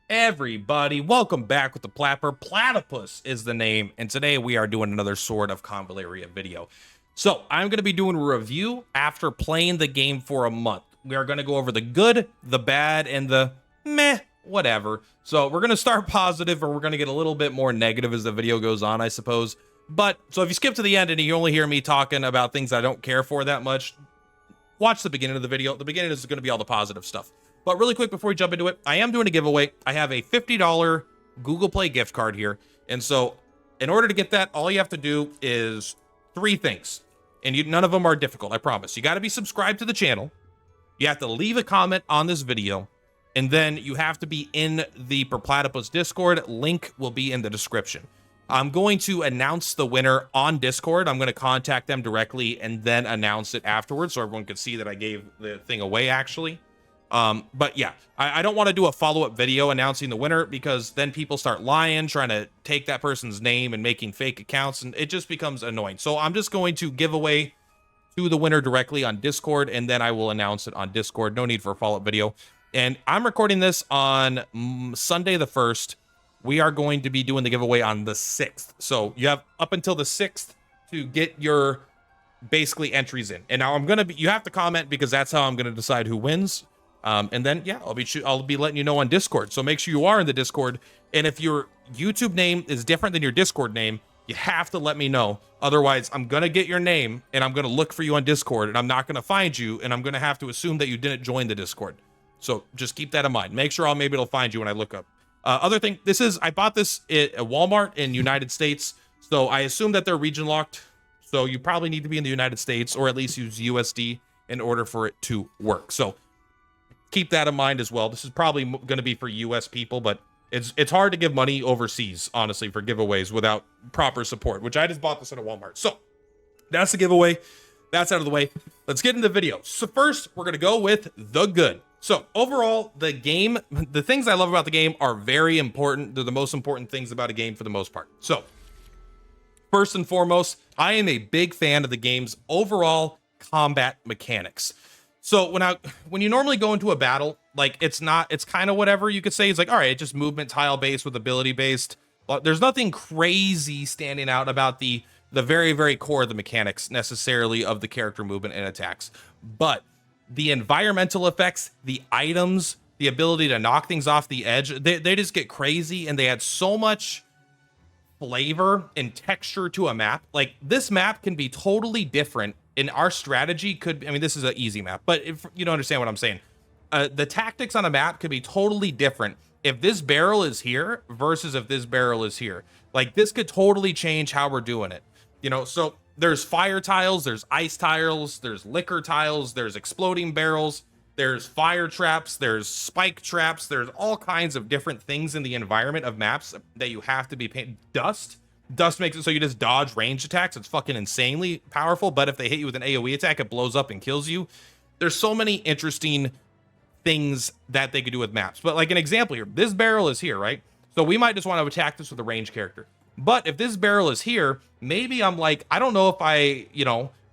Everybody, welcome back with the Plapper. Platypus is the name, and today we are doing another Sword of Convallaria video. So, I'm going to be doing a review after playing the game for a month. We are going to go over the good, the bad, and the meh, whatever. So, we're going to start positive, or we're going to get a little bit more negative as the video goes on, I suppose. But, so if you skip to the end and you only hear me talking about things I don't care for that much, watch the beginning of the video. The beginning is going to be all the positive stuff. But really quick, before we jump into it, I am doing a giveaway. I have a $50 Google Play gift card here. And so in order to get that, all you have to do is 3 things. And none of them are difficult, I promise. You got to be subscribed to the channel. You have to leave a comment on this video. And then you have to be in the Purplatypus Discord. Link will be in the description. I'm going to announce the winner on Discord. I'm going to contact them directly and then announce it afterwards so everyone can see that I gave the thing away, actually. But yeah, I don't want to do a follow-up video announcing the winner because then people start lying, trying to take that person's name and making fake accounts, and it just becomes annoying. So I'm just going to give away to the winner directly on Discord, and then I will announce it on Discord. No need for a follow-up video. And I'm recording this on Sunday the 1st. We are going to be doing the giveaway on the 6th. So you have up until the 6th to get your basically entries in. And now you have to comment because that's how I'm going to decide who wins. And then, yeah, I'll be letting you know on Discord. So make sure you are in the Discord. And if your YouTube name is different than your Discord name, you have to let me know. Otherwise, I'm going to get your name and I'm going to look for you on Discord and I'm not going to find you. And I'm going to have to assume that you didn't join the Discord. So just keep that in mind. Make sure maybe it'll find you when I look up. Other thing, I bought this at Walmart in United States. So I assume that they're region locked. So you probably need to be in the United States or at least use USD in order for it to work. So keep that in mind as well. This is probably going to be for US people, but it's hard to give money overseas, honestly, for giveaways without proper support, which I just bought this at a Walmart. So that's the giveaway. That's out of the way. Let's get into the video. So first, we're going to go with the good. So overall, the game, the things I love about the game are very important. They're the most important things about a game for the most part. So first and foremost, I am a big fan of the game's overall combat mechanics. So when you normally go into a battle, like it's kind of whatever you could say. It's like, all right, it's just movement tile based with ability based. There's nothing crazy standing out about the very, very core of the mechanics necessarily of the character movement and attacks. But the environmental effects, the items, the ability to knock things off the edge, they just get crazy and they add so much flavor and texture to a map. Like this map can be totally different. In our strategy this is an easy map, but if you don't understand what I'm saying, the tactics on a map could be totally different if this barrel is here versus if this barrel is here. Like this could totally change how we're doing it. So there's fire tiles, there's ice tiles, there's liquor tiles, there's exploding barrels, there's fire traps, there's spike traps, there's all kinds of different things in the environment of maps that you have to be paying. Dust makes it so you just dodge ranged attacks. It's fucking insanely powerful, but if they hit you with an AoE attack, it blows up and kills you. There's so many interesting things that they could do with maps. But like an example here, this barrel is here, right? So we might just want to attack this with a ranged character. But if this barrel is here, maybe I'm like, I don't know if I,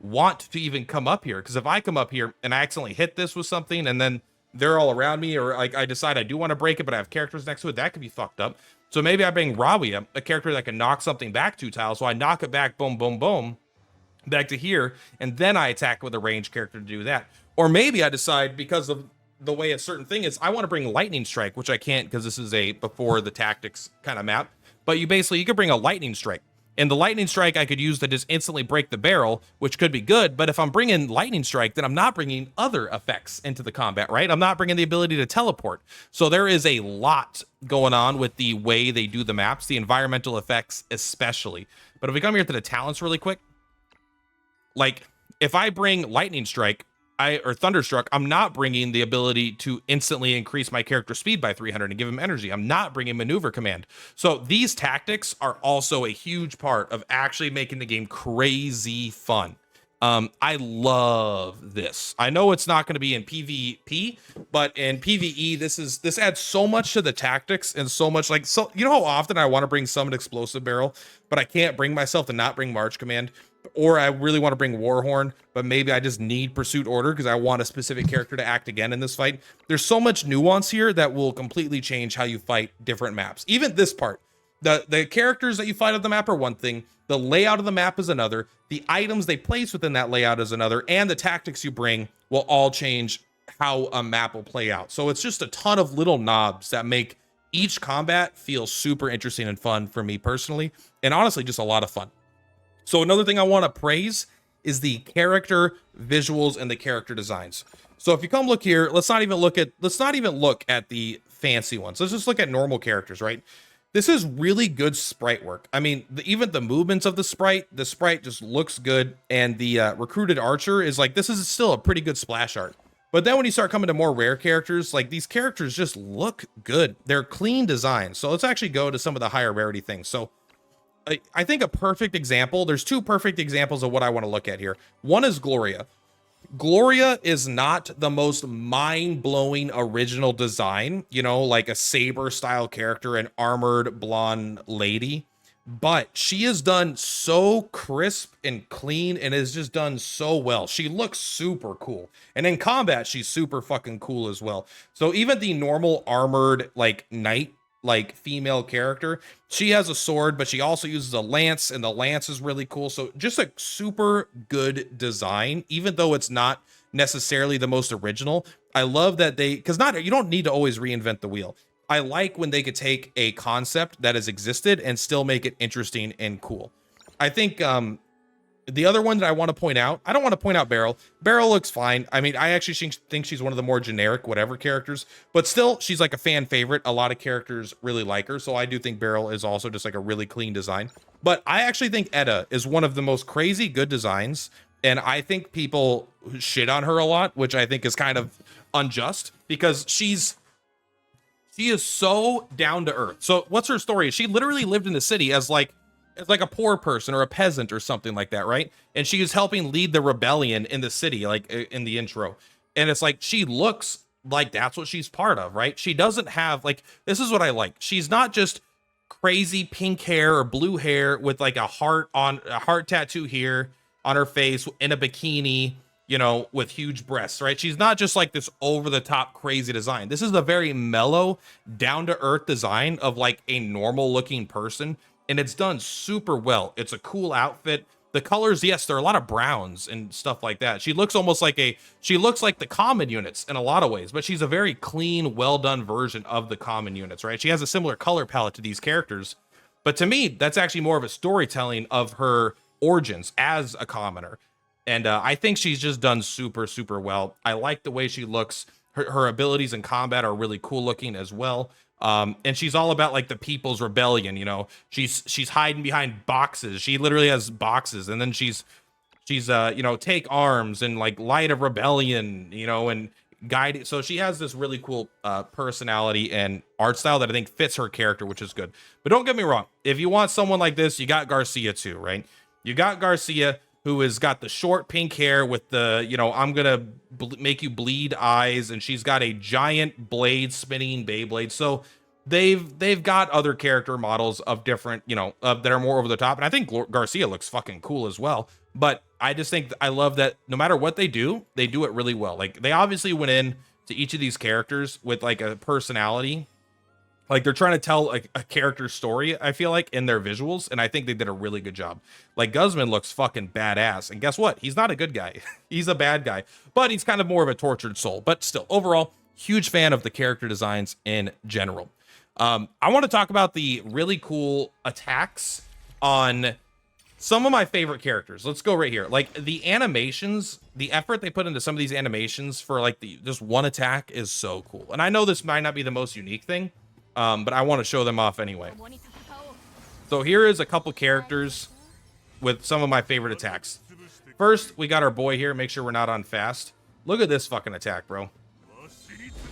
want to even come up here. Because if I come up here and I accidentally hit this with something and then they're all around me, or like I decide I do want to break it, but I have characters next to it, that could be fucked up. So maybe I bring Rawia, a character that can knock something back 2 tiles. So I knock it back, boom, boom, boom, back to here. And then I attack with a ranged character to do that. Or maybe I decide, because of the way a certain thing is, I want to bring Lightning Strike, which I can't because this is a before the tactics kind of map. But you could bring a Lightning Strike. And the Lightning Strike I could use to just instantly break the barrel, which could be good. But if I'm bringing Lightning Strike, then I'm not bringing other effects into the combat, right? I'm not bringing the ability to teleport. So there is a lot going on with the way they do the maps, the environmental effects especially. But if we come here to the talents really quick, like if I bring Lightning Strike, or Thunderstruck, I'm not bringing the ability to instantly increase my character speed by 300 and give him energy. I'm not bringing Maneuver Command. So these tactics are also a huge part of actually making the game crazy fun. I love this. I know it's not going to be in PvP, but in PvE, this adds so much to the tactics and so much how often I want to bring Summoned Explosive Barrel, but I can't bring myself to not bring March Command. or I really want to bring Warhorn, but maybe I just need Pursuit Order because I want a specific character to act again in this fight. There's so much nuance here that will completely change how you fight different maps. Even this part, the characters that you fight on the map are one thing, the layout of the map is another, the items they place within that layout is another, and the tactics you bring will all change how a map will play out. So it's just a ton of little knobs that make each combat feel super interesting and fun for me personally, and honestly just a lot of fun. So another thing I want to praise is the character visuals and the character designs. So if you come look here, let's not even look at the fancy ones. Let's just look at normal characters, right? This is really good sprite work. I mean, even the movements of the sprite just looks good, and the recruited archer is like, this is still a pretty good splash art. But then when you start coming to more rare characters, like these characters just look good. They're clean designs. So let's actually go to some of the higher rarity things. So I think a perfect example, there's two perfect examples of what I want to look at here. One is Gloria. Gloria is not the most mind-blowing original design, you know, like a saber style character, an armored blonde lady, but she is done so crisp and clean and is just done so well. She looks super cool. And in combat, she's super fucking cool as well. So even the normal armored like knight, like female character, she has a sword, but she also uses a lance, and the lance is really cool. So just a super good design, even though it's not necessarily the most original. I love that you don't need to always reinvent the wheel. I like when they could take a concept that has existed and still make it interesting and cool. I think the other one that I want to point out, I don't want to point out Beryl. Beryl looks fine. I mean, I actually think she's one of the more generic whatever characters, but still, she's like a fan favorite. A lot of characters really like her, so I do think Beryl is also just like a really clean design. But I actually think Edda is one of the most crazy good designs, and I think people shit on her a lot, which I think is kind of unjust, because she is so down to earth. So what's her story? She literally lived in the city as like a poor person or a peasant or something like that, right? And she is helping lead the rebellion in the city, like in the intro. And it's like, she looks like that's what she's part of, right? She doesn't have, like, this is what I like. She's not just crazy pink hair or blue hair with like a heart tattoo here on her face in a bikini, you know, with huge breasts, right? She's not just like this over the top crazy design. This is a very mellow, down to earth design of like a normal looking person. And it's done super well. It's a cool outfit. The colors, yes, there are a lot of browns and stuff like that. She looks almost like she looks like the common units in a lot of ways, but she's a very clean, well done version of the common units, right? She has a similar color palette to these characters. But to me, that's actually more of a storytelling of her origins as a commoner. And I think she's just done super, super well. I like the way she looks. Her abilities in combat are really cool looking as well. And she's all about like the people's rebellion, you know. She's hiding behind boxes. She literally has boxes, and then she's you know, take arms and like light of rebellion, you know, and guide. So she has this really cool personality and art style that I think fits her character, which is good. But don't get me wrong, if you want someone like this, you got Garcia too, right? You got Garcia, who has got the short pink hair with the, you know, I'm gonna make you bleed eyes, and she's got a giant blade spinning Beyblade. So they've got other character models of different, you know, that are more over the top, and I think Garcia looks fucking cool as well. But I just think I love that no matter what they do it really well. Like, they obviously went in to each of these characters with like a personality. Like, they're trying to tell like a character story, I feel like, in their visuals, and I think they did a really good job. Like, Guzman looks fucking badass, and guess what? He's not a good guy. He's a bad guy, but he's kind of more of a tortured soul. But still, overall, huge fan of the character designs in general. I want to talk about the really cool attacks on some of my favorite characters. Let's go right here. Like, the animations, the effort they put into some of these animations for like just one attack is so cool. And I know this might not be the most unique thing, but I want to show them off anyway. So here is a couple characters with some of my favorite attacks. First, we got our boy here. Make sure we're not on fast. Look at this fucking attack, bro.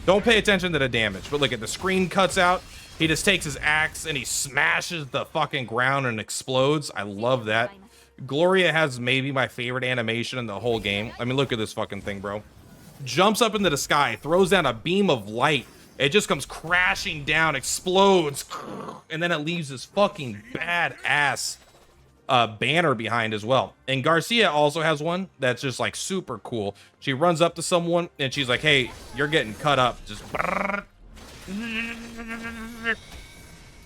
Don't pay attention to the damage, but look at the screen cuts out. He just takes his axe and he smashes the fucking ground and explodes. I love that. Gloria has maybe my favorite animation in the whole game. I mean, look at this fucking thing, bro. Jumps up into the sky, throws down a beam of light. It just comes crashing down, explodes, and then it leaves this fucking badass banner behind as well. And Garcia also has one that's just like super cool. She runs up to someone and she's like, hey, you're getting cut up. Just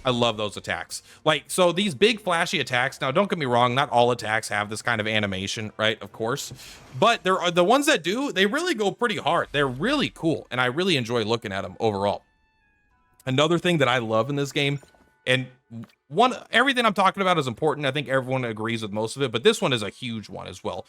I love those attacks. Like, so these big flashy attacks, now don't get me wrong, not all attacks have this kind of animation, right? Of course, but there are the ones that do, they really go pretty hard. They're really cool, and I really enjoy looking at them overall. Another thing that I love in this game, and everything I'm talking about is important. I think everyone agrees with most of it, but this one is a huge one as well.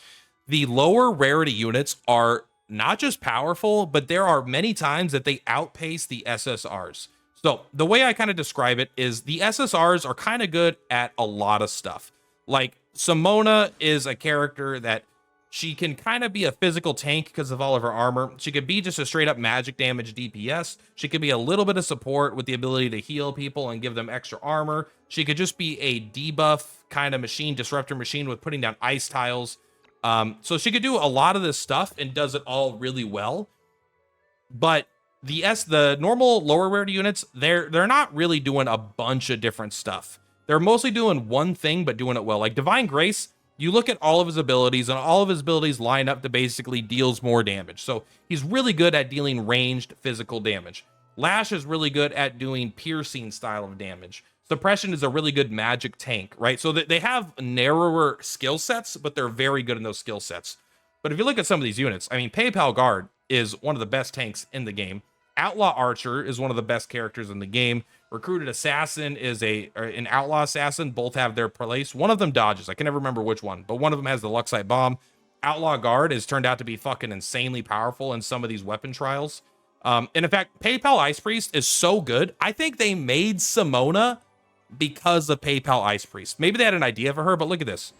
The lower rarity units are not just powerful, but there are many times that they outpace the SSRs. So the way I kind of describe it is the SSRs are kind of good at a lot of stuff. Like Simona is a character that she can kind of be a physical tank because of all of her armor. She could be just a straight up magic damage DPS. She could be a little bit of support with the ability to heal people and give them extra armor. She could just be a debuff kind of machine, disruptor machine with putting down ice tiles. So she could do a lot of this stuff and does it all really well. But the normal lower rarity units, they're not really doing a bunch of different stuff. They're mostly doing one thing, but doing it well. Like Divine Grace, you look at all of his abilities, and all of his abilities line up to basically deals more damage. So he's really good at dealing ranged physical damage. Lash is really good at doing piercing style of damage. Suppression is a really good magic tank, right? So they have narrower skill sets, but they're very good in those skill sets. But if you look at some of these units, I mean, PayPal Guard is one of the best tanks in the game. Outlaw Archer is one of the best characters in the game. Recruited Assassin is an Outlaw Assassin. Both have their place. One of them dodges. I can never remember which one, but one of them has the Luxite Bomb. Outlaw Guard has turned out to be fucking insanely powerful in some of these weapon trials. And in fact, PayPal Ice Priest is so good. I think they made Simona because of PayPal Ice Priest. Maybe they had an idea for her, but look at this.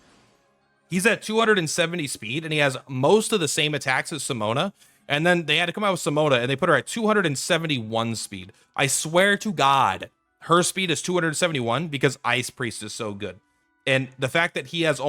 He's at 270 speed, and he has most of the same attacks as Simona. And then they had to come out with Simona, and they put her at 271 speed. I swear to God, her speed is 271 because Ice Priest is so good. And the fact that he has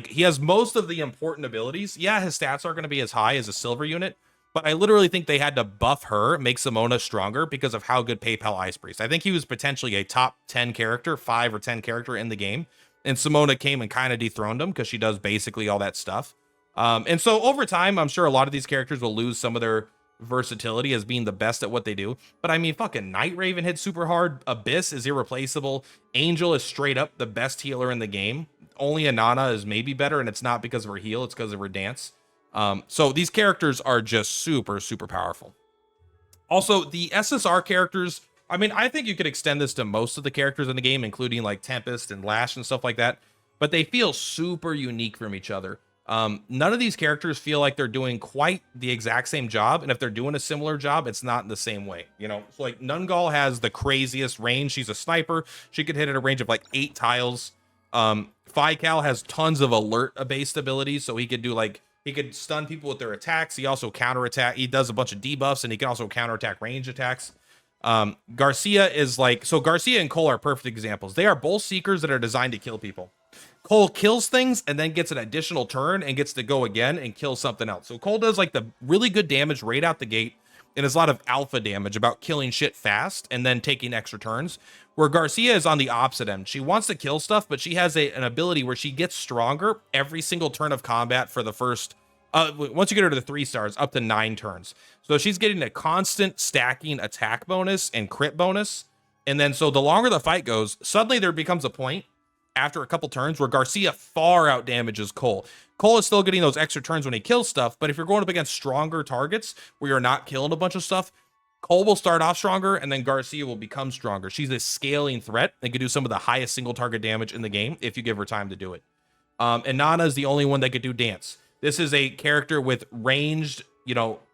he has most of the important abilities. Yeah, his stats aren't going to be as high as a silver unit, but I literally think they had to buff her, make Simona stronger because of how good PayPal Ice Priest. I think he was potentially a top 10 character, 5 or 10 character in the game. And Simona came and kind of dethroned him because she does basically all that stuff. And so over time, I'm sure a lot of these characters will lose some of their versatility as being the best at what they do. But I mean, fucking Night Raven hits super hard. Abyss is irreplaceable. Angel is straight up the best healer in the game. Only Anana is maybe better, and it's not because of her heal, it's because of her dance. So these characters are just super, super powerful. Also, the SSR characters, I mean, I think you could extend this to most of the characters in the game, including like Tempest and Lash and stuff like that. But they feel super unique from each other. None of these characters feel like they're doing quite the exact same job, and if they're doing a similar job, it's not in the same way. You know, so like Nungal has the craziest range. She's a sniper. She could hit at a range of like 8 tiles. Phycal has tons of alert-based abilities, so he could stun people with their attacks. He also counterattack. He does a bunch of debuffs, and he can also counterattack range attacks. Garcia is Garcia and Cole are perfect examples. They are both seekers that are designed to kill people. Cole kills things and then gets an additional turn and gets to go again and kill something else. So Cole does like the really good damage right out the gate, and there's a lot of alpha damage about killing shit fast and then taking extra turns, where Garcia is on the opposite end. She wants to kill stuff, but she has an ability where she gets stronger every single turn of combat for the first, once you get her to the 3 stars, up to 9 turns. So she's getting a constant stacking attack bonus and crit bonus. And then so the longer the fight goes, suddenly there becomes a point after a couple turns where Garcia far out damages Cole. Cole is still getting those extra turns when he kills stuff, but if you're going up against stronger targets where you're not killing a bunch of stuff, Cole will start off stronger and then Garcia will become stronger. She's a scaling threat and can do some of the highest single target damage in the game if you give her time to do it. And Nana is the only one that could do dance. This is a character with ranged,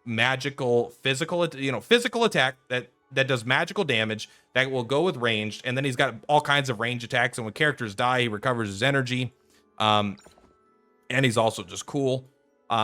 magical, physical attack that does magical damage that will go with ranged, and then he's got all kinds of range attacks, and when characters die, he recovers his energy. And he's also just cool.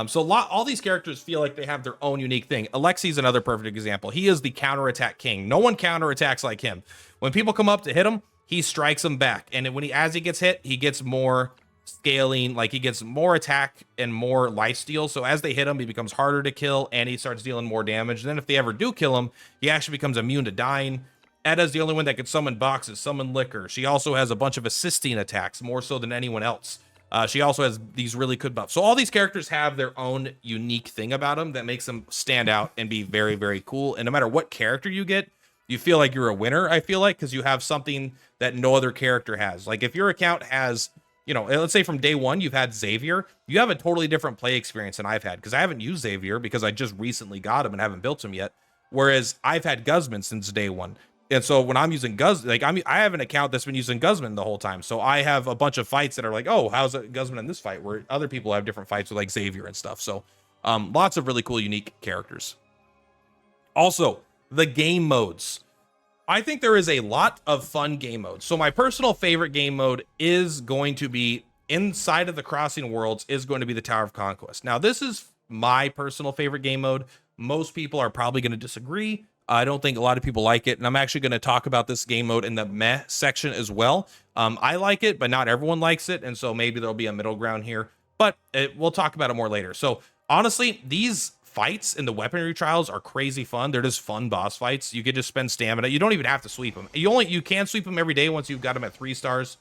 So all these characters feel like they have their own unique thing. Alexi's another perfect example. He is the counterattack king. No one counterattacks like him. When people come up to hit him, he strikes them back. And as he gets hit, he gets more scaling, like he gets more attack and more lifesteal. So as they hit him, he becomes harder to kill and he starts dealing more damage. And then if they ever do kill him, he actually becomes immune to dying. Edda's the only one that can summon boxes, summon liquor. She also has a bunch of assisting attacks, more so than anyone else. She also has these really good buffs. So all these characters have their own unique thing about them that makes them stand out and be very, very cool. And no matter what character you get, you feel like you're a winner, I feel like, because you have something that no other character has. Like if your account has, you know, let's say from day one, you've had Xavier, you have a totally different play experience than I've had, because I haven't used Xavier because I just recently got him and haven't built him yet. Whereas I've had Guzman since day one. And so when I'm using I have an account that's been using Guzman the whole time. So I have a bunch of fights that are like, oh, how's it Guzman in this fight? Where other people have different fights with like Xavier and stuff. So lots of really cool, unique characters. Also, the game modes. I think there is a lot of fun game modes. So my personal favorite game mode is going to be inside of the Crossing Worlds is going to be the Tower of Conquest. Now, this is my personal favorite game mode. Most people are probably going to disagree. I don't think a lot of people like it, and I'm actually going to talk about this game mode in the meh section as well. I like it, but not everyone likes it, and so maybe there'll be a middle ground here, but we'll talk about it more later. So honestly, these fights in the weaponry trials are crazy fun. They're just fun boss fights. You can just spend stamina. You don't even have to sweep them. You can sweep them every day once you've got them at 3 stars,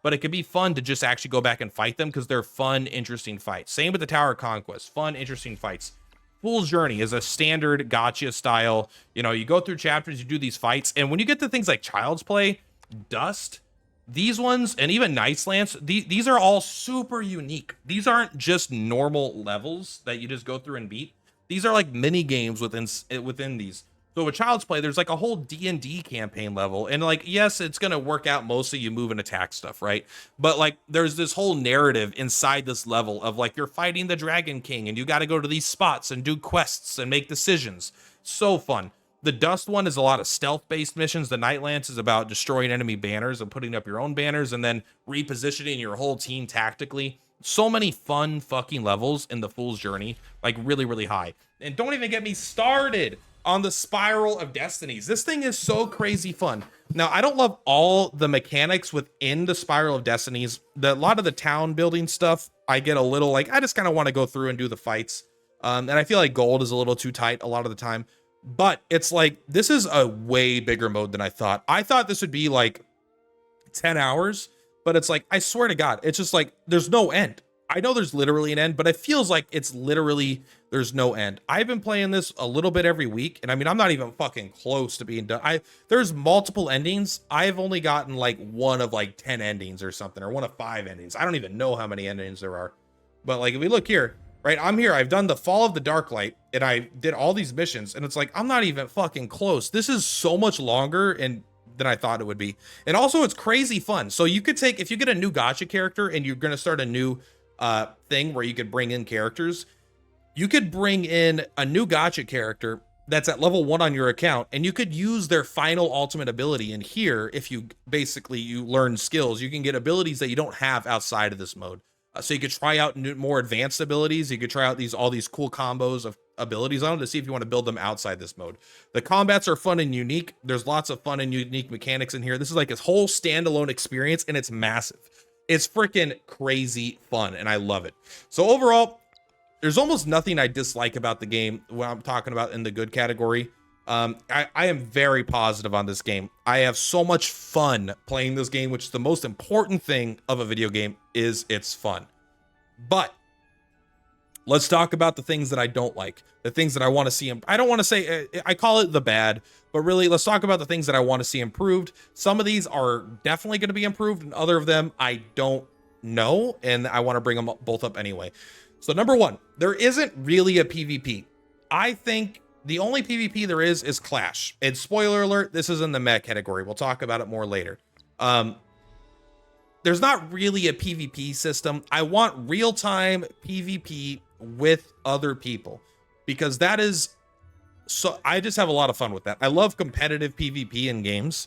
but it can be fun to just actually go back and fight them because they're fun, interesting fights. Same with the Tower of Conquest, fun, interesting fights. Fool's Journey is a standard gacha style. You know, you go through chapters, you do these fights, and when you get to things like Child's Play, Dust, these ones, and even Night's Lance, these are all super unique. These aren't just normal levels that you just go through and beat. These are like mini games within these. So with Child's Play, there's like a whole D&D campaign level. And like, yes, it's going to work out mostly you move and attack stuff, right? But like, there's this whole narrative inside this level of like, you're fighting the Dragon King and you got to go to these spots and do quests and make decisions. So fun. The Dust one is a lot of stealth-based missions. The Night Lance is about destroying enemy banners and putting up your own banners and then repositioning your whole team tactically. So many fun fucking levels in the Fool's Journey, like really, really high. And don't even get me started on the Spiral of Destinies. This thing is so crazy fun. Now, I don't love all the mechanics within the Spiral of Destinies. A lot of the town building stuff, I get a little like, I just kind of want to go through and do the fights. And I feel like gold is a little too tight a lot of the time. But it's like, this is a way bigger mode than I thought. I thought this would be like 10 hours, but it's like, I swear to God, it's just like, there's no end. I know there's literally an end, but it feels like it's literally, there's no end. I've been playing this a little bit every week, and I mean, I'm not even fucking close to being done. There's multiple endings. I've only gotten like one of like 10 endings or something, or one of 5 endings. I don't even know how many endings there are. But like, if we look here, right, I'm here. I've done the Fall of the Darklight, and I did all these missions, and it's like, I'm not even fucking close. This is so much longer than I thought it would be. And also, it's crazy fun. So you could take, if you get a new gacha character and you're going to start a new thing where you could bring in characters, you could bring in a new gacha character that's at level 1 on your account, and you could use their final ultimate ability. And here, if you learn skills, you can get abilities that you don't have outside of this mode. So you could try out more advanced abilities. You could try out all these cool combos of abilities on them to see if you want to build them outside this mode. The combats are fun and unique. There's lots of fun and unique mechanics in here. This is like a whole standalone experience, and it's massive. It's freaking crazy fun, and I love it. So overall, there's almost nothing I dislike about the game when I'm talking about in the good category. I am very positive on this game. I have so much fun playing this game, which is the most important thing of a video game, is it's fun. But let's talk about the things that I don't like, the things that I want to see. I don't want to say, I call it the bad, but really let's talk about the things that I want to see improved. Some of these are definitely going to be improved, and other of them I don't know, and I want to bring them both up anyway. So number 1, there isn't really a PvP. I think the only PvP there is Clash. And spoiler alert, this is in the meh category. We'll talk about it more later. There's not really a PvP system. I want real-time PvP with other people, because that is, so I just have a lot of fun with that. I love competitive PvP in games.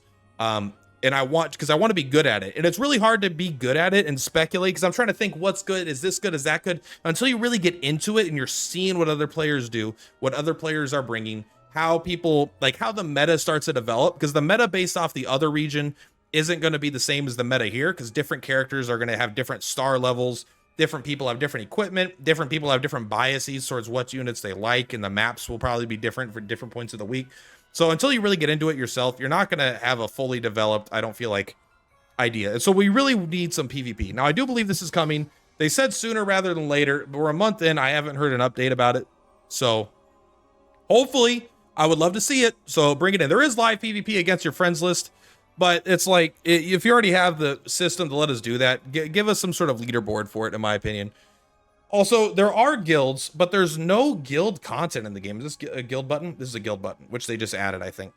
And I want to be good at it. And it's really hard to be good at it and speculate, because I'm trying to think, what's good? Is this good? Is that good? Until you really get into it and you're seeing what other players do, what other players are bringing, how people, like how the meta starts to develop, because the meta based off the other region isn't going to be the same as the meta here, because different characters are going to have different star levels. Different people have different equipment. Different people have different biases towards what units they like, and the maps will probably be different for different points of the week. So until you really get into it yourself, you're not going to have a fully developed, I don't feel like, idea. And so we really need some PvP. Now, I do believe this is coming. They said sooner rather than later, but we're a month in. I haven't heard an update about it. So hopefully, I would love to see it. So bring it in. There is live PvP against your friends list, but it's like, if you already have the system to let us do that, give us some sort of leaderboard for it, in my opinion. Also, there are guilds, but there's no guild content in the game. Is this a guild button? This is a guild button, which they just added, I think.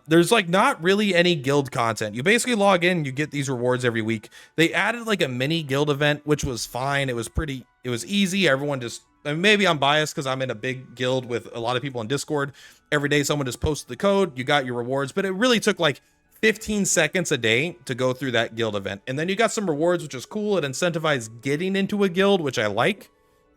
There's like not really any guild content. You basically log in, you get these rewards every week. They added like a mini guild event, which was fine. It was easy. Everyone just, and maybe I'm biased because I'm in a big guild with a lot of people in Discord. Every day someone just posted the code, you got your rewards, but it really took like 15 seconds a day to go through that guild event. And then you got some rewards, which is cool. It incentivized getting into a guild, which I like,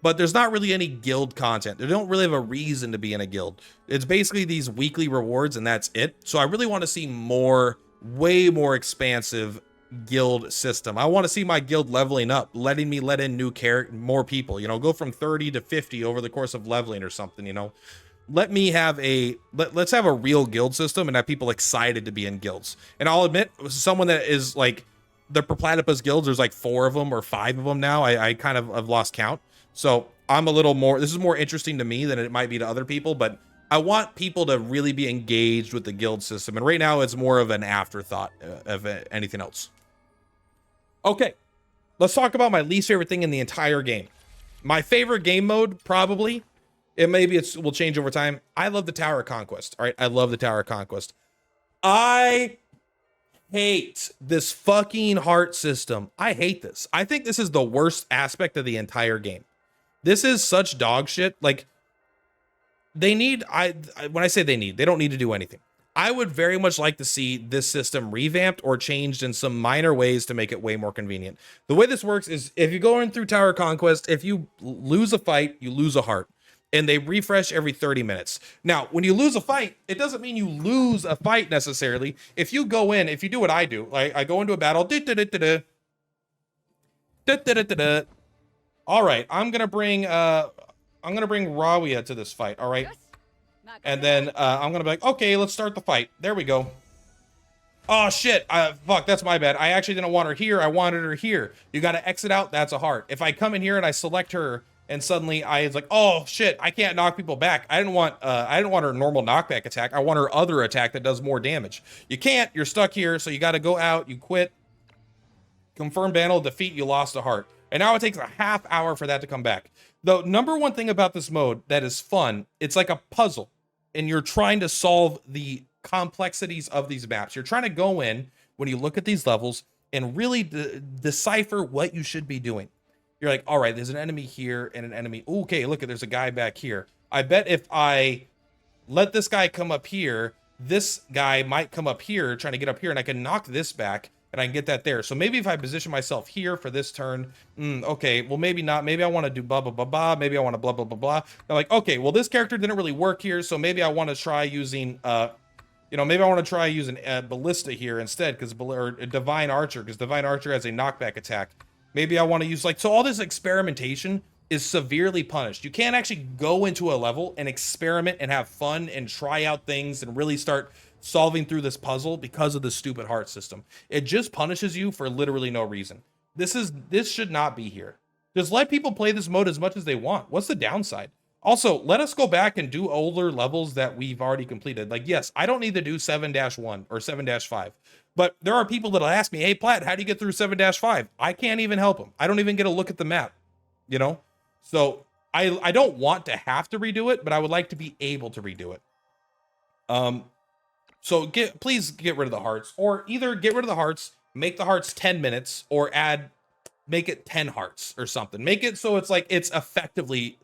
but there's not really any guild content. They don't really have a reason to be in a guild. It's basically these weekly rewards and that's it. So I really want to see more, way more expansive guild system. I want to see my guild leveling up, letting me let in more people, you know, go from 30 to 50 over the course of leveling or something, you know. Let me have let's have a real guild system and have people excited to be in guilds. And I'll admit, someone that is like the Purplatypus guilds, there's like 4 of them or 5 of them now. I kind of have lost count. So I'm a little more, this is more interesting to me than it might be to other people, but I want people to really be engaged with the guild system. And right now it's more of an afterthought of anything else. Okay, let's talk about my least favorite thing in the entire game. My favorite game mode, probably, will change over time. I love the Tower of Conquest. All right, I love the Tower of Conquest. I hate this fucking heart system. I hate this. I think this is the worst aspect of the entire game. This is such dog shit. Like, when I say they don't need to do anything. I would very much like to see this system revamped or changed in some minor ways to make it way more convenient. The way this works is if you go in through Tower Conquest, if you lose a fight, you lose a heart. And they refresh every 30 minutes. Now, when you lose a fight, it doesn't mean you lose a fight necessarily. If you go in, if you do what I do, like I go into a battle, all right, I'm gonna bring Rawia to this fight, all right? And then I'm gonna be like, okay, let's start the fight. There we go. Oh shit, fuck, that's my bad. I actually didn't want her here, I wanted her here. You gotta exit out, that's a heart. If I come in here and I select her, and suddenly it's like, oh shit, I can't knock people back. I didn't want her normal knockback attack. I want her other attack that does more damage. You can't, you're stuck here, so you gotta go out, you quit. Confirm battle, defeat, you lost a heart. And now it takes a half hour for that to come back. The number one thing about this mode that is fun, it's like a puzzle. And you're trying to solve the complexities of these maps. You're trying to go in, when you look at these levels, and really decipher what you should be doing. You're like, all right, there's an enemy here and an enemy. Okay, look, there's a guy back here. I bet if I let this guy come up here, this guy might come up here, trying to get up here, and I can knock this back, and I can get that there. So maybe if I position myself here for this turn, okay, well, maybe not. Maybe I want to do blah, blah, blah, blah. Maybe I want to blah, blah, blah, blah. They're like, okay, well, this character didn't really work here, so maybe I want to try using, maybe I want to try using Ballista here instead, or Divine Archer, because Divine Archer has a knockback attack. Maybe I want to use so all this experimentation is severely punished. You can't actually go into a level and experiment and have fun and try out things and really start solving through this puzzle because of the stupid heart system. It just punishes you for literally no reason. This should not be here. Just let people play this mode as much as they want. What's the downside? Also, let us go back and do older levels that we've already completed. Like, yes, I don't need to do 7-1 or 7-5. But there are people that'll ask me, hey, Platt, how do you get through 7-5? I can't even help them. I don't even get a look at the map, you know? So I don't want to have to redo it, but I would like to be able to redo it. So please get rid of the hearts, or either get rid of the hearts, make the hearts 10 minutes, or make it 10 hearts or something. Make it so it's like, it's effectively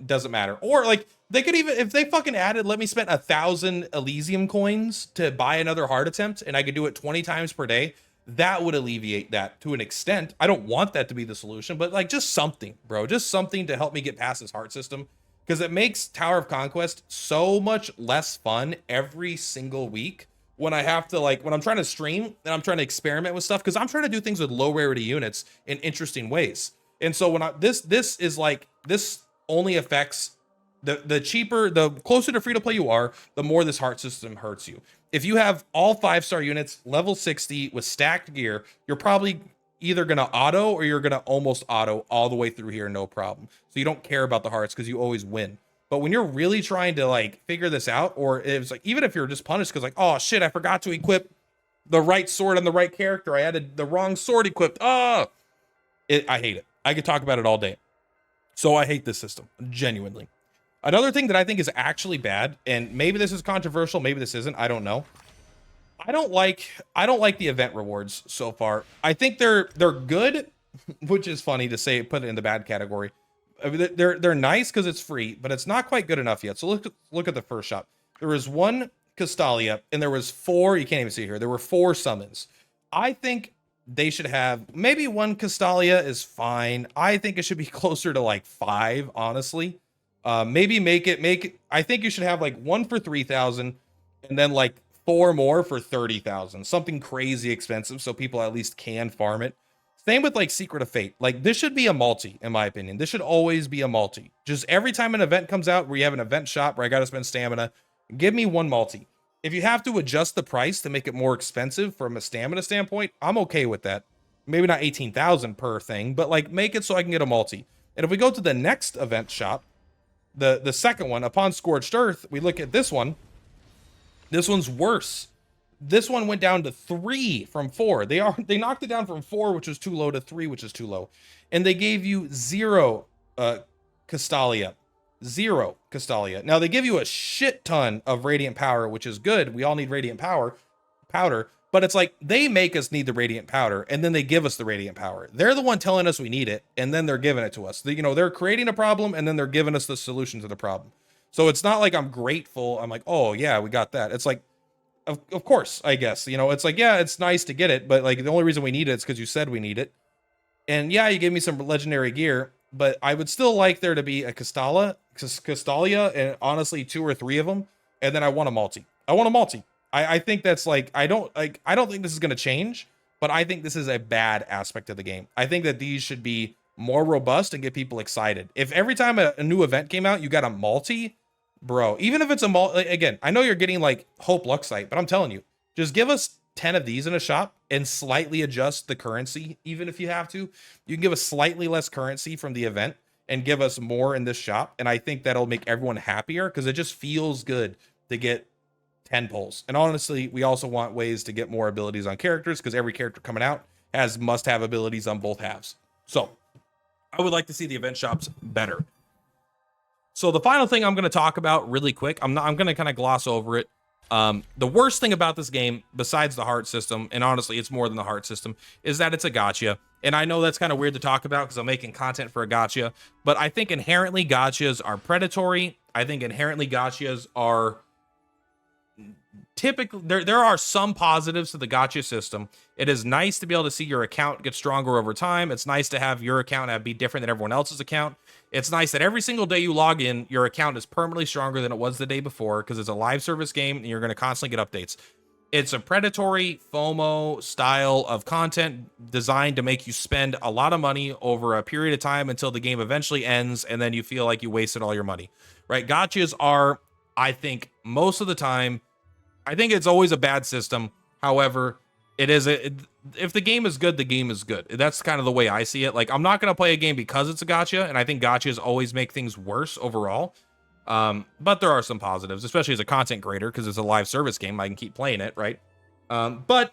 doesn't matter. Or they could even, if they fucking added, let me spend 1,000 Elysium coins to buy another heart attempt, and I could do it 20 times per day, that would alleviate that to an extent. I don't want that to be the solution, but just something, bro, just something to help me get past this heart system, because it makes Tower of Conquest so much less fun every single week when I have to, when I'm trying to stream and I'm trying to experiment with stuff, because I'm trying to do things with low rarity units in interesting ways. And so when this only affects The cheaper, the closer to free to play you are, the more this heart system hurts you. If you have all 5-star units, level 60 with stacked gear, you're probably either gonna auto or you're gonna almost auto all the way through here, no problem. So you don't care about the hearts because you always win. But when you're really trying to like figure this out, or it's like even if you're just punished because like, oh shit, I forgot to equip the right sword on the right character, I had the wrong sword equipped. I hate it. I could talk about it all day. So I hate this system, genuinely. Another thing that I think is actually bad, and maybe this is controversial, maybe this isn't, I don't know. I don't like the event rewards so far. I think they're good, which is funny to say, put it in the bad category. I mean, they're nice because it's free, but it's not quite good enough yet. So look at the first shop. There was one Castalia, and there was 4. You can't even see here. There were 4 summons. I think they should have maybe 1 Castalia is fine. I think it should be closer to like 5, honestly. Maybe make it. I think you should have like 1 for 3,000, and then like 4 more for 30,000. Something crazy expensive, so people at least can farm it. Same with like Secret of Fate. Like this should be a multi, in my opinion. This should always be a multi. Just every time an event comes out where you have an event shop where I got to spend stamina, give me 1 multi. If you have to adjust the price to make it more expensive from a stamina standpoint, I'm okay with that. Maybe not 18,000 per thing, but like make it so I can get a multi. And if we go to the next event shop, the second one, upon Scorched Earth, we look at this one. This one's worse. This one went down to 3 from 4. They knocked it down from 4, which was too low, to 3, which is too low. And they gave you 0 Castalia. 0 Castalia. Now they give you a shit ton of radiant power, which is good. We all need radiant powder, but it's like they make us need the radiant powder and then they give us the radiant power. They're the one telling us we need it and then they're giving it to us. They're creating a problem and then they're giving us the solution to the problem. So it's not like I'm grateful. I'm like, oh yeah, we got that. It's like, of course, I guess, it's like, yeah, it's nice to get it, but like the only reason we need it is because you said we need it. And yeah, you gave me some legendary gear, but I would still like there to be a Castalia, and honestly 2 or 3 of them, and then I want a multi. I think that's like, I don't think this is going to change, but I think this is a bad aspect of the game. I think that these should be more robust and get people excited. If every time a new event came out, you got a multi, bro, even if it's a multi, again, I know you're getting like Hope Luxite, but I'm telling you, just give us 10 of these in a shop and slightly adjust the currency. Even if you have to, you can give us slightly less currency from the event and give us more in this shop. And I think that'll make everyone happier because it just feels good to get 10 pulls. And honestly, we also want ways to get more abilities on characters because every character coming out has must-have abilities on both halves. So I would like to see the event shops better. So the final thing I'm going to talk about really quick, I'm going to kind of gloss over it. The worst thing about this game, besides the heart system, and honestly, it's more than the heart system, is that it's a gacha. And I know that's kind of weird to talk about because I'm making content for a gacha, but I think inherently gachas are predatory. I think inherently gachas are typically, there are some positives to the gacha system. It is nice to be able to see your account get stronger over time. It's nice to have your account be different than everyone else's account. It's nice that every single day you log in, your account is permanently stronger than it was the day before because it's a live service game and you're going to constantly get updates. It's a predatory FOMO style of content designed to make you spend a lot of money over a period of time until the game eventually ends and then you feel like you wasted all your money, right? Gachas are, I think, most of the time, I think it's always a bad system. However, if the game is good, the game is good. That's kind of the way I see it. Like, I'm not going to play a game because it's a gacha, and I think gachas always make things worse overall. But there are some positives, especially as a content creator, because it's a live service game. I can keep playing it, right? But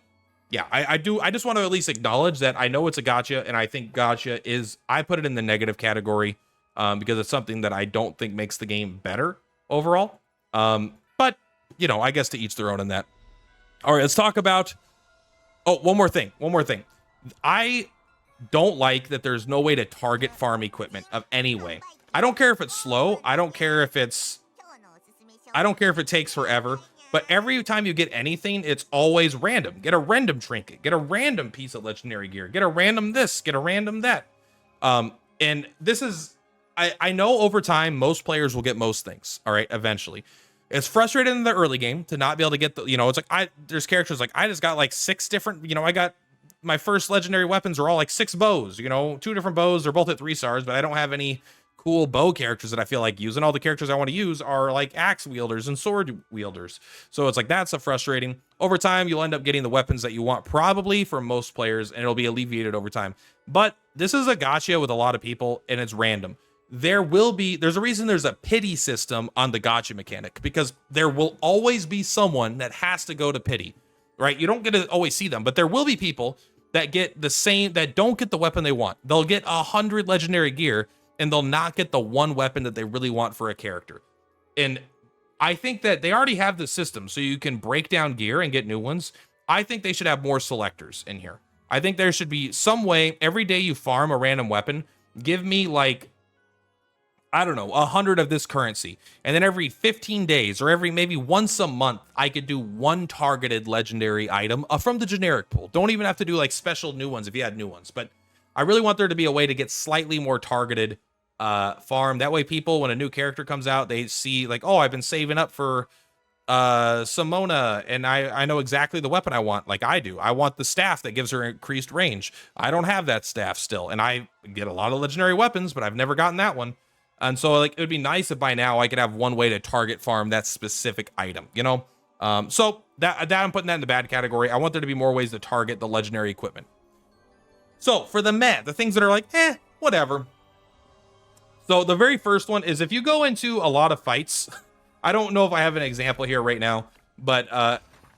yeah, I just want to at least acknowledge that I know it's a gacha, and I think gacha is, I put it in the negative category, because it's something that I don't think makes the game better overall. But, I guess to each their own in that. All right, let's talk about, one more thing. I don't like that there's no way to target farm equipment of any way. I don't care if it's slow. I don't care if it takes forever. But every time you get anything, it's always random. Get a random trinket. Get a random piece of legendary gear. Get a random this. Get a random that. And this is, I know over time, most players will get most things. All right, eventually. It's frustrating in the early game to not be able to get the, it's like, there's characters like, I just got like 6 different, I got my first legendary weapons are all like 6 bows, 2 different bows. They're both at 3 stars, but I don't have any cool bow characters that I feel like use, and all the characters I want to use are like axe wielders and sword wielders. So it's like, that's a frustrating. Over time, you'll end up getting the weapons that you want, probably for most players, and it'll be alleviated over time. But this is a gacha with a lot of people, and it's random. There's a reason there's a pity system on the gacha mechanic, because there will always be someone that has to go to pity, right? You don't get to always see them, but there will be people that get the same, that don't get the weapon they want. They'll get 100 legendary gear, and they'll not get the one weapon that they really want for a character. And I think that they already have the system, so you can break down gear and get new ones. I think they should have more selectors in here. I think there should be some way, every day you farm a random weapon, give me like, I don't know, 100 of this currency. And then every 15 days or every maybe once a month, I could do one targeted legendary item from the generic pool. Don't even have to do like special new ones if you had new ones. But I really want there to be a way to get slightly more targeted farm. That way people, when a new character comes out, they see like, oh, I've been saving up for Simona, and I know exactly the weapon I want, like I do. I want the staff that gives her increased range. I don't have that staff still, and I get a lot of legendary weapons, but I've never gotten that one. And so like, it would be nice if by now I could have one way to target farm that specific item, you know? So that I'm putting that in the bad category. I want there to be more ways to target the legendary equipment. So for the meh, the things that are like, whatever. So the very first one is, if you go into a lot of fights, I don't know if I have an example here right now, but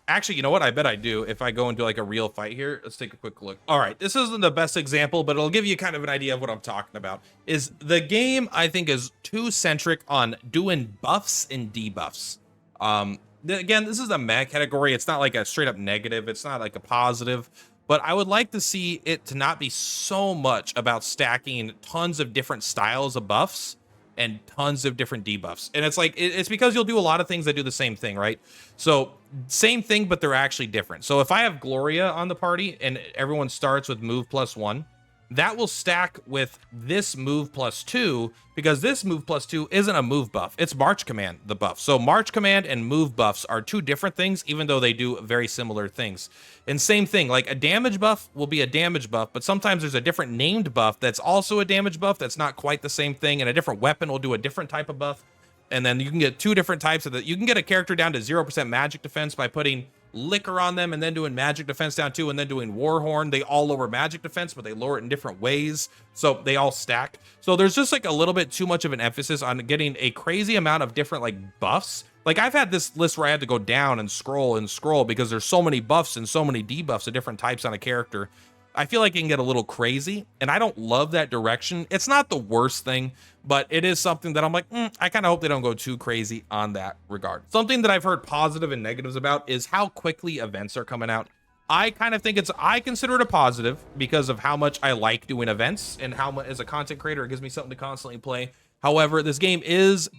actually, you know what? I bet I do. If I go into like a real fight here, let's take a quick look. All right, this isn't the best example, but it'll give you kind of an idea of what I'm talking about. Is the game, I think, is too centric on doing buffs and debuffs. Again, this is a meh category. It's not like a straight up negative. It's not like a positive. But I would like to see it to not be so much about stacking tons of different styles of buffs and tons of different debuffs. And it's like, it's because you'll do a lot of things that do the same thing, right? So same thing, but they're actually different. So if I have Gloria on the party and everyone starts with move +1, that will stack with this move +2, because this move +2 isn't a move buff. It's March Command, the buff. So March Command and move buffs are two different things, even though they do very similar things. And same thing, like a damage buff will be a damage buff, but sometimes there's a different named buff that's also a damage buff that's not quite the same thing, and a different weapon will do a different type of buff. And then you can get two different types of you can get a character down to 0% magic defense by putting liquor on them and then doing magic defense down too, and then doing Warhorn. They all lower magic defense, but they lower it in different ways, so they all stack. So there's just like a little bit too much of an emphasis on getting a crazy amount of different like buffs. Like I've had this list where I had to go down and scroll because there's so many buffs and so many debuffs of different types on a character. I feel like it can get a little crazy, and I don't love that direction. It's not the worst thing, but it is something that I'm like, I kind of hope they don't go too crazy on that regard. Something that I've heard positive and negatives about is how quickly events are coming out. I kind of think I consider it a positive because of how much I like doing events, and how much, as a content creator, it gives me something to constantly play. However, this game is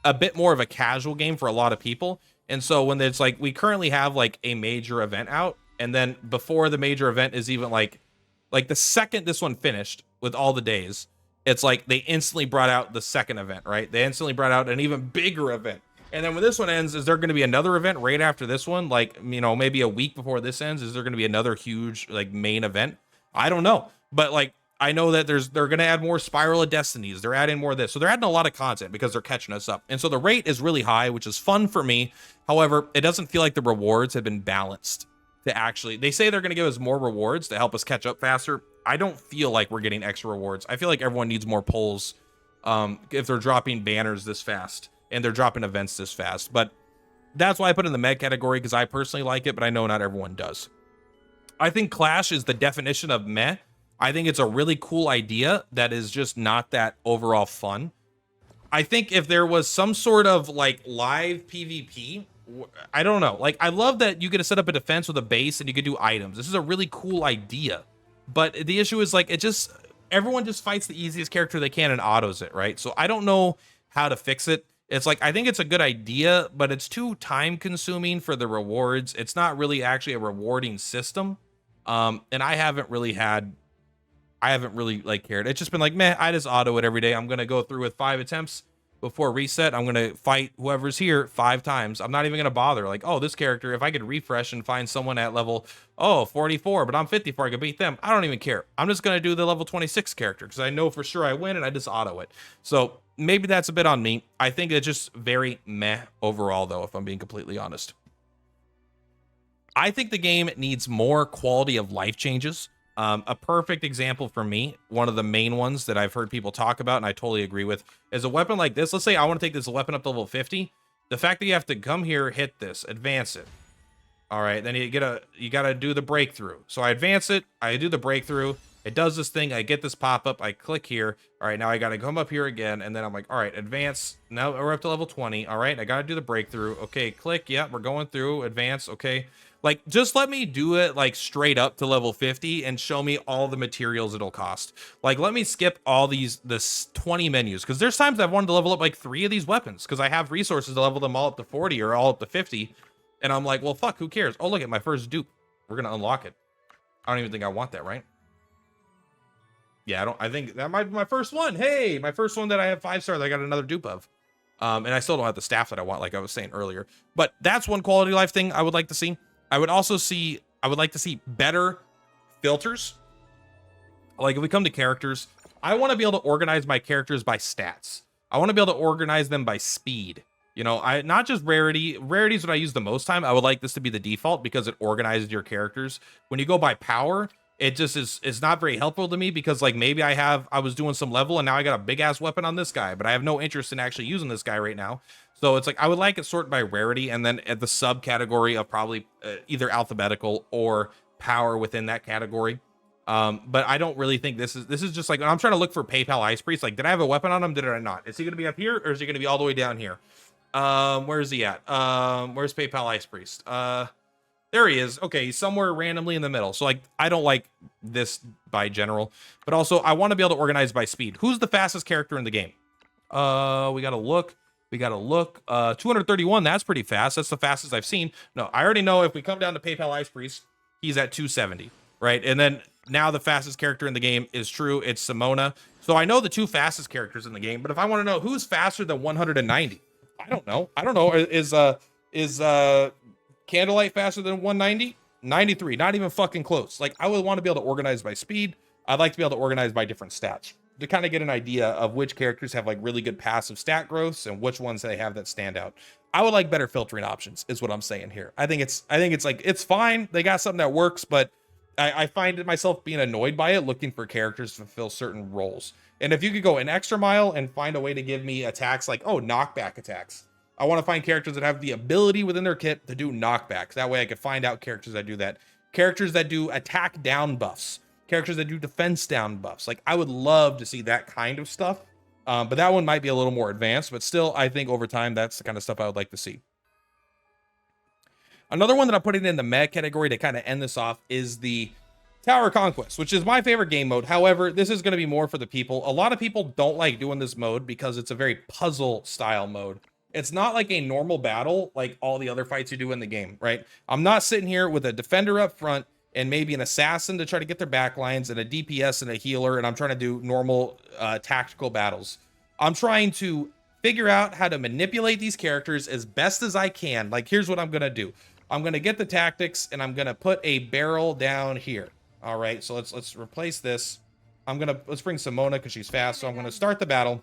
a bit more of a casual game for a lot of people. And so when it's like, we currently have like a major event out, and then before the major event is even like the second this one finished with all the days, it's like they instantly brought out the second event, right? They instantly brought out an even bigger event. And then when this one ends, is there going to be another event right after this one? Like, you know, maybe a week before this ends, is there going to be another huge like main event? I don't know. But like, I know that they're going to add more Spiral of Destinies. They're adding more of this. So they're adding a lot of content because they're catching us up. And so the rate is really high, which is fun for me. However, it doesn't feel like the rewards have been balanced. They say they're going to give us more rewards to help us catch up faster. I don't feel like we're getting extra rewards. I feel like everyone needs more pulls if they're dropping banners this fast and they're dropping events this fast. But that's why I put it in the med category, because I personally like it, but I know not everyone does. I think Clash is the definition of meh. I think it's a really cool idea that is just not that overall fun. I think if there was some sort of like live PvP, I don't know. Like, I love that you get to set up a defense with a base and you can do items. This is a really cool idea. But the issue is like, everyone just fights the easiest character they can and autos it, right? So I don't know how to fix it. It's like, I think it's a good idea, but it's too time consuming for the rewards. It's not really actually a rewarding system. And I haven't really like cared. It's just been like, meh, I just auto it every day. I'm going to go through with 5 attempts. before reset, I'm going to fight whoever's here 5 times. I'm not even going to bother. Like, oh, this character, if I could refresh and find someone at level, 44, but I'm 54, I could beat them. I don't even care. I'm just going to do the level 26 character because I know for sure I win and I just auto it. So maybe that's a bit on me. I think it's just very meh overall, though, if I'm being completely honest. I think the game needs more quality of life changes. A perfect example for me, one of the main ones that I've heard people talk about and I totally agree with, is a weapon like this. Let's say I want to take this weapon up to level 50. The fact that you have to come here, hit this, advance it. All right, then you got to do the breakthrough. So I advance it, I do the breakthrough. It does this thing, I get this pop-up, I click here. All right, now I got to come up here again, and then I'm like, all right, advance. Now we're up to level 20. All right, I got to do the breakthrough. Okay, click, yeah, we're going through, advance, okay. Like, just let me do it, like, straight up to level 50 and show me all the materials it'll cost. Like, let me skip all this 20 menus, because there's times I've wanted to level up, like, 3 of these weapons, because I have resources to level them all up to 40 or all up to 50, and I'm like, well, fuck, who cares? Oh, look at my first dupe. We're going to unlock it. I don't even think I want that, right? Yeah, I think that might be my first one. Hey, my first one that I have 5 stars, I got another dupe of. And I still don't have the staff that I want, like I was saying earlier. But that's one quality of life thing I would like to see. I would like to see better filters. Like if we come to characters, I want to be able to organize my characters by stats. I want to be able to organize them by speed. You know, not just rarity. Rarity is what I use the most time. I would like this to be the default because it organizes your characters. When you go by power, it just is not very helpful to me because like maybe I was doing some level and now I got a big ass weapon on this guy, but I have no interest in actually using this guy right now. So it's like I would like it sorted by rarity and then at the subcategory of probably either alphabetical or power within that category. But I don't really think this is just like I'm trying to look for PayPal Ice Priest. Like, did I have a weapon on him? Did I not? Is he gonna be up here or is he gonna be all the way down here? Where is he at? Where's PayPal Ice Priest? There he is. Okay, he's somewhere randomly in the middle. So like I don't like this by general, but also I want to be able to organize by speed. Who's the fastest character in the game? We gotta look. 231, that's pretty fast. That's the fastest I've seen. No, I already know if we come down to PayPal Ice Priest, he's at 270, right? And then now the fastest character in the game is true. It's Simona. So I know the 2 fastest characters in the game, but if I want to know who's faster than 190, I don't know. Is Candlelight faster than 190? 93, not even fucking close. Like I would want to be able to organize by speed. I'd like to be able to organize by different stats to kind of get an idea of which characters have like really good passive stat growths and which ones they have that stand out. I would like better filtering options is what I'm saying here. I think it's like, it's fine. They got something that works, but I find myself being annoyed by it, looking for characters to fulfill certain roles. And if you could go an extra mile and find a way to give me attacks like, oh, knockback attacks. I want to find characters that have the ability within their kit to do knockbacks. That way I could find out characters that do that. Characters that do attack down buffs. Characters that do defense down buffs. Like I would love to see that kind of stuff. But that one might be a little more advanced, but still I think over time that's the kind of stuff I would like to see. Another one that I'm putting in the meh category to kind of end this off is the Tower Conquest, which is my favorite game mode. However, this is going to be more for the people. A lot of people don't like doing this mode because it's a very puzzle style mode. It's not like a normal battle like all the other fights you do in the game, right? I'm not sitting here with a defender up front and maybe an assassin to try to get their backlines and a DPS and a healer, and I'm trying to do normal tactical battles. I'm trying to figure out how to manipulate these characters as best as I can. Like, here's what I'm going to do. I'm going to get the tactics, and I'm going to put a barrel down here. All right, so let's replace this. Let's bring Simona because she's fast, so I'm going to start the battle.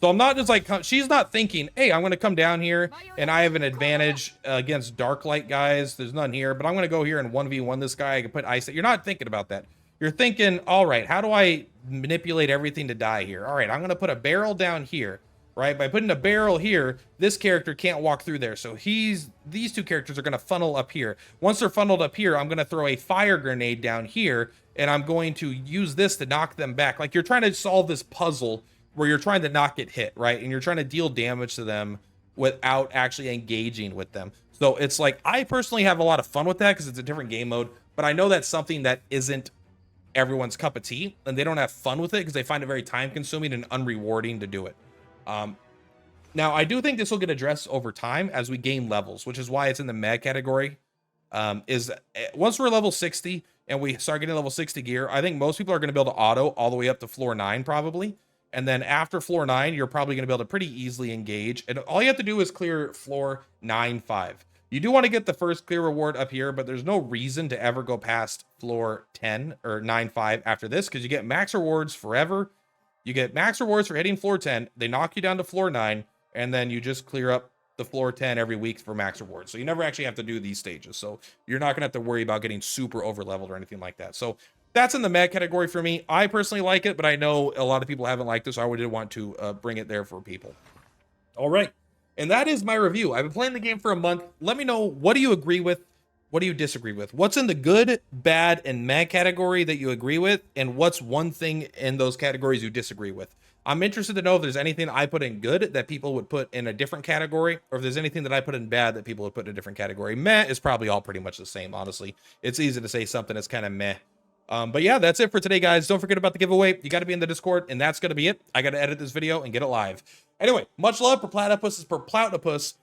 So I'm not just like, she's not thinking, hey, I'm going to come down here and I have an advantage against dark light guys. There's none here, but I'm going to go here and 1v1 this guy. I can put ice. You're not thinking about that. You're thinking, all right, how do I manipulate everything to die here? All right, I'm going to put a barrel down here, right? By putting a barrel here, this character can't walk through there. So these 2 characters are going to funnel up here. Once they're funneled up here, I'm going to throw a fire grenade down here and I'm going to use this to knock them back. Like you're trying to solve this puzzle where you're trying to not get hit, right? And you're trying to deal damage to them without actually engaging with them. So it's like, I personally have a lot of fun with that because it's a different game mode, but I know that's something that isn't everyone's cup of tea, and they don't have fun with it because they find it very time consuming and unrewarding to do it. Now, I do think this will get addressed over time as we gain levels, which is why it's in the meh category. Once we're level 60 and we start getting level 60 gear, I think most people are going to be able to auto all the way up to floor 9 probably. And then after floor 9, you're probably going to be able to pretty easily engage. And all you have to do is clear floor 9-5. You do want to get the first clear reward up here, but there's no reason to ever go past floor 10 or 9-5 after this, because you get max rewards forever. You get max rewards for hitting floor 10. They knock you down to floor 9, and then you just clear up the floor 10 every week for max rewards. So you never actually have to do these stages. So you're not going to have to worry about getting super over leveled or anything like that. So that's in the med category for me. I personally like it, but I know a lot of people haven't liked it, so I did want to bring it there for people. All right. And that is my review. I've been playing the game for a month. Let me know, what do you agree with? What do you disagree with? What's in the good, bad, and meh category that you agree with? And what's one thing in those categories you disagree with? I'm interested to know if there's anything I put in good that people would put in a different category, or if there's anything that I put in bad that people would put in a different category. Meh is probably all pretty much the same, honestly. It's easy to say something that's kind of meh. But yeah, that's it for today, guys. Don't forget about the giveaway. You got to be in the Discord, and that's going to be it. I got to edit this video and get it live. Anyway, much love. Purplatypus is Purplatypus.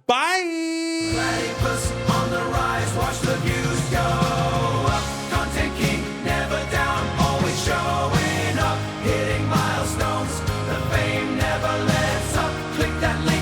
Bye! Platypus on the rise, watch the views go up. Content king, never down, always showing up. Hitting milestones, the fame never lets up. Click that link.